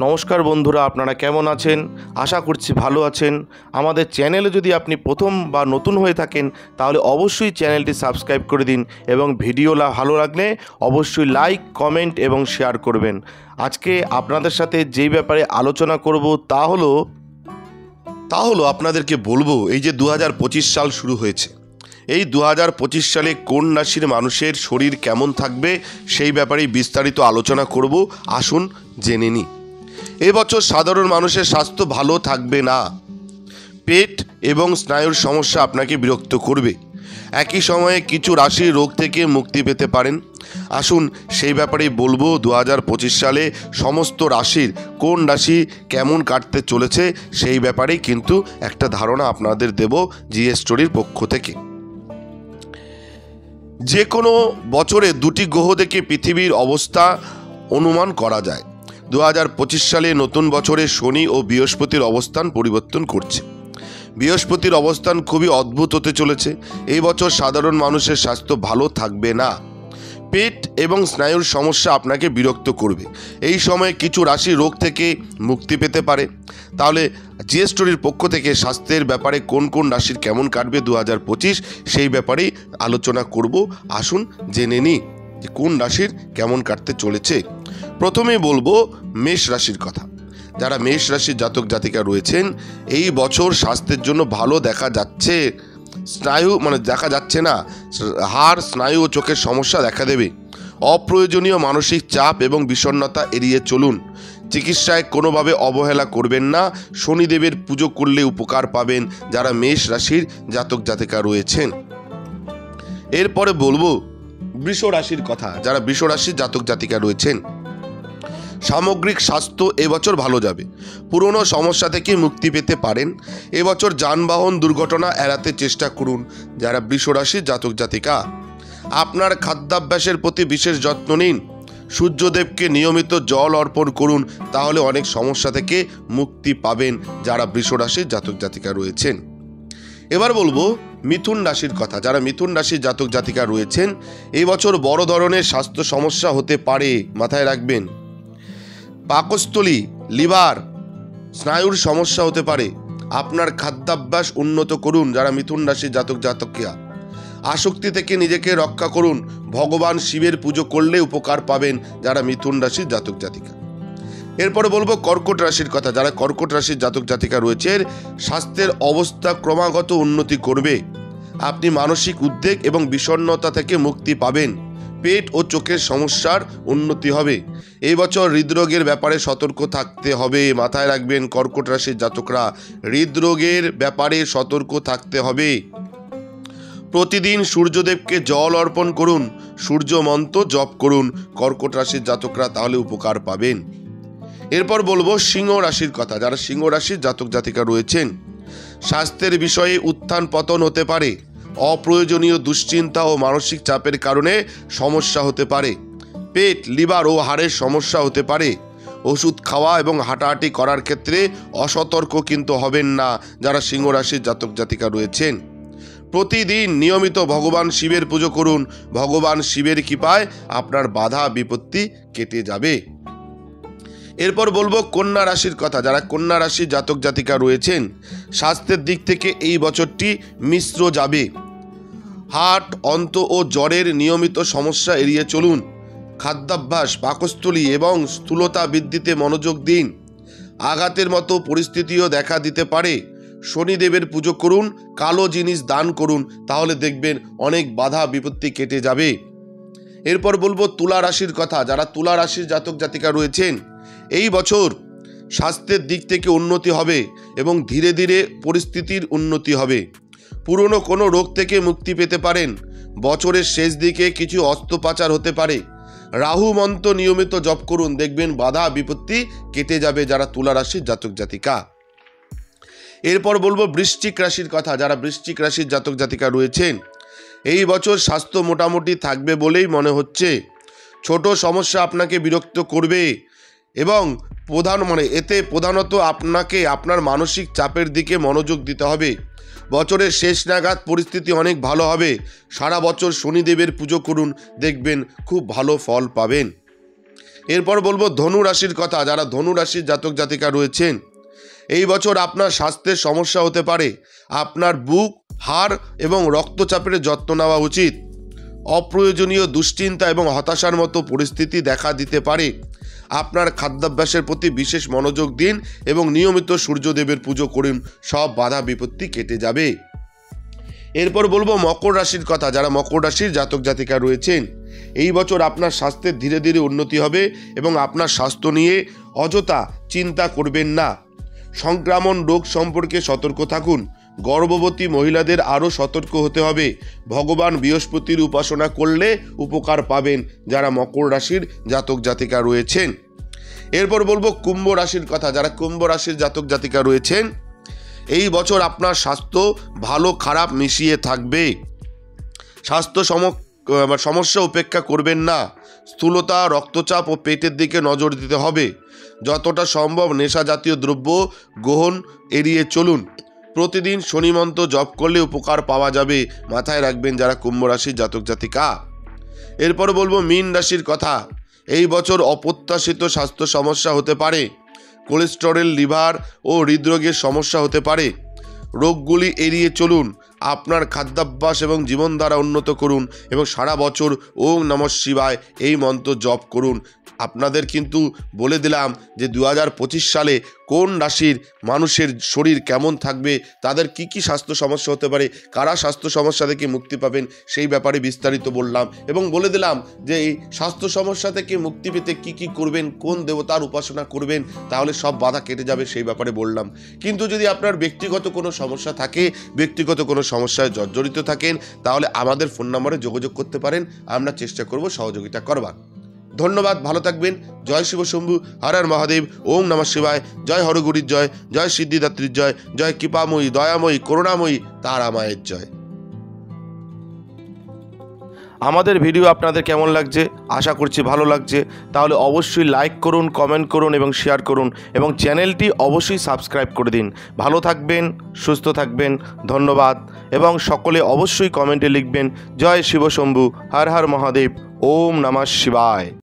নমস্কার বন্ধুরা, আপনারা কেমন আছেন? আশা করছি ভালো আছেন। আমাদের চ্যানেলে যদি আপনি প্রথম বা নতুন হয়ে থাকেন তাহলে অবশ্যই চ্যানেলটি সাবস্ক্রাইব করে দিন এবং ভিডিও ভালো লাগলে অবশ্যই লাইক, কমেন্ট এবং শেয়ার করবেন। আজকে আপনাদের সাথে যেই ব্যাপারে আলোচনা করব তা হলো আপনাদেরকে বলবো, এই যে 2025 সাল শুরু হয়েছে, এই 2025 সালে কোন রাশির মানুষের শরীর কেমন থাকবে সেই ব্যাপারেই বিস্তারিত আলোচনা করব। আসুন জেনে নিই। এবছর সাধারণ মানুষের স্বাস্থ্য ভালো থাকবে না। পেট এবং স্নায়ুর সমস্যা আপনাকে বিরক্ত করবে। একই সময়ে কিছু রাশি রোগ থেকে মুক্তি পেতে পারেন। আসুন সেই ব্যাপারেই বলবো। 2025 সালে সমস্ত রাশির কোন রাশি কেমন কাটতে চলেছে সেই ব্যাপারেই কিন্তু একটা ধারণা আপনাদের দেব জিএস স্টোরির পক্ষ থেকে। যে কোনো বছরে দুটি গ্রহ থেকে পৃথিবীর অবস্থা অনুমান করা যায়। 2025 সালে নতুন বছরে শনি ও বৃহস্পতির অবস্থান পরিবর্তন করছে। বৃহস্পতির অবস্থান খুবই অদ্ভুত হতে চলেছে। এই বছর সাধারণ মানুষের স্বাস্থ্য ভালো থাকবে না। পেট এবং স্নায়ুর সমস্যা আপনাকে বিরক্ত করবে। এই সময়ে কিছু রাশি রোগ থেকে মুক্তি পেতে পারে। তাহলে জিএস স্টোরির পক্ষ থেকে স্বাস্থ্যের ব্যাপারে কোন কোন রাশির কেমন কাটবে 2025 সেই ব্যাপারেই আলোচনা করব। আসুন জেনে নিই যে কোন রাশির কেমন কাটতে চলেছে। প্রথমেই বলবো মেষ রাশির কথা। যারা মেষ রাশির জাতক জাতিকা রয়েছেন, এই বছর স্বাস্থ্যের জন্য ভালো দেখা যাচ্ছে। দেখা যাচ্ছে না, হাড়, স্নায়ু ও চোখের সমস্যা দেখা দেবে। অপ্রয়োজনীয় মানসিক চাপ এবং বিষণ্ণতা এড়িয়ে চলুন। চিকিৎসায় কোনোভাবে অবহেলা করবেন না। শনিদেবের পুজো করলে উপকার পাবেন যারা মেষ রাশির জাতক জাতিকা রয়েছেন। এরপরে বলবো বৃষ রাশির কথা। যারা বৃষ রাশির জাতক জাতিকা রয়েছেন, সামগ্রিক স্বাস্থ্য এবছর ভালো যাবে। পুরনো সমস্যা থেকে মুক্তি পেতে পারেন। এবছর যানবাহন দুর্ঘটনা এড়াতে চেষ্টা করুন যারা বৃষ রাশির জাতক জাতিকা। আপনার খাদ্যাভ্যাসের প্রতি বিশেষ যত্ন নিন। সূর্যদেবকে নিয়মিত জল অর্পণ করুন, তাহলে অনেক সমস্যা থেকে মুক্তি পাবেন যারা বৃষ রাশির জাতক জাতিকা রয়েছেন। এবার বলবো মিথুন রাশির কথা। যারা মিথুন রাশির জাতক জাতিকা রয়েছেন, এই বছর বড় ধরনের স্বাস্থ্য সমস্যা হতে পারে, মাথায় রাখবেন। পাকস্থলী, লিভার, স্নায়ুর সমস্যা হতে পারে। আপনার খাদ্যাভ্যাস উন্নত করুন যারা মিথুন রাশির জাতক জাতিকা। আসক্তি থেকে নিজেকে রক্ষা করুন। ভগবান শিবের পুজো করলে উপকার পাবেন যারা মিথুন রাশির জাতক জাতিকা। এরপরে বলবো কর্কট রাশির কথা। যারা কর্কট রাশির জাতক জাতিকা রয়েছেন, স্বাস্থ্যের অবস্থা ক্রমাগত উন্নতি করবে। আপনি মানসিক উদ্বেগ এবং বিষণ্ণতা থেকে মুক্তি পাবেন। পেট ও চোখের সমস্যার উন্নতি হবে। এই বছর হৃদরোগের ব্যাপারে সতর্ক থাকতে হবে, মাথায় রাখবেন কর্কট রাশির জাতকরা। হৃদরোগের ব্যাপারে সতর্ক থাকতে হবে। প্রতিদিন সূর্যদেবকে জল অর্পণ করুন। সূর্য মন্ত্র জপ করুন কর্কট রাশির জাতকরা, তাহলে উপকার পাবেন। এরপর বলবো সিংহ রাশির কথা। যারা সিংহ রাশির জাতক জাতিকা রয়েছেন, স্বাস্থ্যের বিষয়ে উত্থান পতন হতে পারে। অপ্রয়োজনীয় দুশ্চিন্তা ও মানসিক চাপের কারণে সমস্যা হতে পারে। পেট, লিভার ও হাড়ের সমস্যা হতে পারে। ওষুধ খাওয়া এবং হাঁটাহাঁটি করার ক্ষেত্রে অসতর্ক কিন্তু হবেন না যারা সিংহ রাশির জাতক জাতিকা রয়েছেন। প্রতিদিন নিয়মিত ভগবান শিবের পুজো করুন। ভগবান শিবের কৃপায় আপনার বাধা বিপত্তি কেটে যাবে। এরপর বলবো কন্যা রাশির কথা। যারা কন্যা রাশির জাতক জাতিকা রয়েছেন, স্বাস্থ্যের দিক থেকে এই বছরটি মিশ্র যাবে। হার্ট, অন্ত ও জ্বরের নিয়মিত সমস্যা এড়িয়ে চলুন। খাদ্যাভ্যাস, পাকস্থলী এবং স্থূলতা বৃদ্ধিতে মনোযোগ দিন। আঘাতের মতো পরিস্থিতিও দেখা দিতে পারে। শনিদেবের পুজো করুন, কালো জিনিস দান করুন, তাহলে দেখবেন অনেক বাধা বিপত্তি কেটে যাবে। এরপর বলবো তুলা রাশির কথা। যারা তুলা রাশির জাতক জাতিকা রয়েছেন, এই বছর স্বাস্থ্যের দিক থেকে উন্নতি হবে এবং ধীরে ধীরে পরিস্থিতির উন্নতি হবে। পুরনো কোনো রোগ থেকে মুক্তি পেতে পারেন। বছরের শেষ দিকে কিছু অস্ত্রোপচার হতে পারে। রাহু মন্ত্র নিয়মিত জপ করুন, দেখবেন বাধা বিপত্তি কেটে যাবে যারা তুলা রাশির জাতক জাতিকা। এরপর বলবো বৃশ্চিক রাশির কথা। যারা বৃশ্চিক রাশির জাতক জাতিকা রয়েছেন, এই বছর স্বাস্থ্য মোটামুটি থাকবে বলেই মনে হচ্ছে। ছোট সমস্যা আপনাকে বিরক্ত করবে এবং এতে প্রধানত আপনাকে আপনার মানসিক চাপের দিকে মনোযোগ দিতে হবে। বছরের শেষ নাগাদ পরিস্থিতি অনেক ভালো হবে। সারা বছর শনিদেবের পুজো করুন, দেখবেন খুব ভালো ফল পাবেন। এরপর বলবো ধনু রাশির কথা। যারা ধনু রাশির জাতক জাতিকা রয়েছেন, এই বছর আপনার স্বাস্থ্যের সমস্যা হতে পারে। আপনার বুক, হাড় এবং রক্তচাপের যত্ন নেওয়া উচিত। অপ্রয়োজনীয় দুশ্চিন্তা এবং হতাশার মতো পরিস্থিতি দেখা দিতে পারে। আপনার খাদ্যাভ্যাসের প্রতি বিশেষ মনোযোগ দিন এবং নিয়মিত সূর্যদেবের পুজো করুন, সব বাধা বিপত্তি কেটে যাবে। এরপর বলবো মকর রাশির কথা। যারা মকর রাশির জাতক জাতিকা রয়েছেন, এই বছর আপনার স্বাস্থ্যের ধীরে ধীরে উন্নতি হবে এবং আপনার স্বাস্থ্য নিয়ে অযথা চিন্তা করবেন না। সংক্রামক রোগ সম্পর্কে সতর্ক থাকুন। গর্ভবতী মহিলাদের আরও সতর্ক হতে হবে। ভগবান বৃহস্পতির উপাসনা করলে উপকার পাবেন যারা মকর রাশির জাতক জাতিকা রয়েছেন। এরপর বলবো কুম্ভ রাশির কথা। যারা কুম্ভ রাশির জাতক জাতিকা রয়েছেন, এই বছর আপনার স্বাস্থ্য ভালো খারাপ মিশিয়ে থাকবে। স্বাস্থ্য সমস্যা উপেক্ষা করবেন না। স্থূলতা, রক্তচাপ ও পেটের দিকে নজর দিতে হবে। যতটা সম্ভব নেশা জাতীয় দ্রব্য গ্রহণ এড়িয়ে চলুন। প্রতিদিন শনি মন্ত্র জপ করলে উপকার পাওয়া যাবে, মাথায় রাখবেন যারা কুম্ভ রাশির জাতক জাতিকা। এরপর বলবো মীন রাশির কথা। এই বছর অপ্রত্যাশিত স্বাস্থ্য সমস্যা হতে পারে। কোলেস্টেরল, লিভার ও হৃদরোগের সমস্যা হতে পারে। রোগগুলি এড়িয়ে চলুন। আপনার খাদ্যাভ্যাস এবং জীবনধারা উন্নত করুন এবং সারা বছর ওম নমঃ শিবায় এই মন্ত্র জপ করুন। আপনাদের কিন্তু বলে দিলাম যে 2025 সালে কোন রাশির মানুষের শরীর কেমন থাকবে, তাদের কি কি স্বাস্থ্য সমস্যা হতে পারে, কারা স্বাস্থ্য সমস্যা থেকে মুক্তি পাবেন, সেই ব্যাপারে বিস্তারিত বললাম এবং বলে দিলাম যে এই স্বাস্থ্য সমস্যা থেকে মুক্তি পেতে কি কি করবেন, কোন দেবতার উপাসনা করবেন, তাহলে সব বাধা কেটে যাবে, সেই ব্যাপারে বললাম। কিন্তু যদি আপনার ব্যক্তিগত কোনো সমস্যা থাকে, ব্যক্তিগত কোনো সমস্যায় জর্জরিত থাকেন, তাহলে আমাদের ফোন নম্বরে যোগাযোগ করতে পারেন। আমরা চেষ্টা করব সহযোগিতা করবার। ধন্যবাদ, ভালো থাকবেন। জয় শিব শম্ভু, হর হর মহাদেব, ওম নমঃ শিবায়। জয় হরগুরির জয়, জয় সিদ্ধিদাত্রীর জয়, জয় কৃপাময়ী, দয়াময়ী, করুণাময়ী তারা মায়ের জয়। আমাদের ভিডিও আপনাদের কেমন লাগছে? আশা করছি ভালো লাগছে। তাহলে অবশ্যই লাইক করুন, কমেন্ট করুন এবং শেয়ার করুন এবং চ্যানেলটি অবশ্যই সাবস্ক্রাইব করে দিন। ভালো থাকবেন, সুস্থ থাকবেন, ধন্যবাদ। এবং সকলে অবশ্যই কমেন্টে লিখবেন জয় শিব শম্ভু, হর হর মহাদেব, ওম নমঃ শিবায়।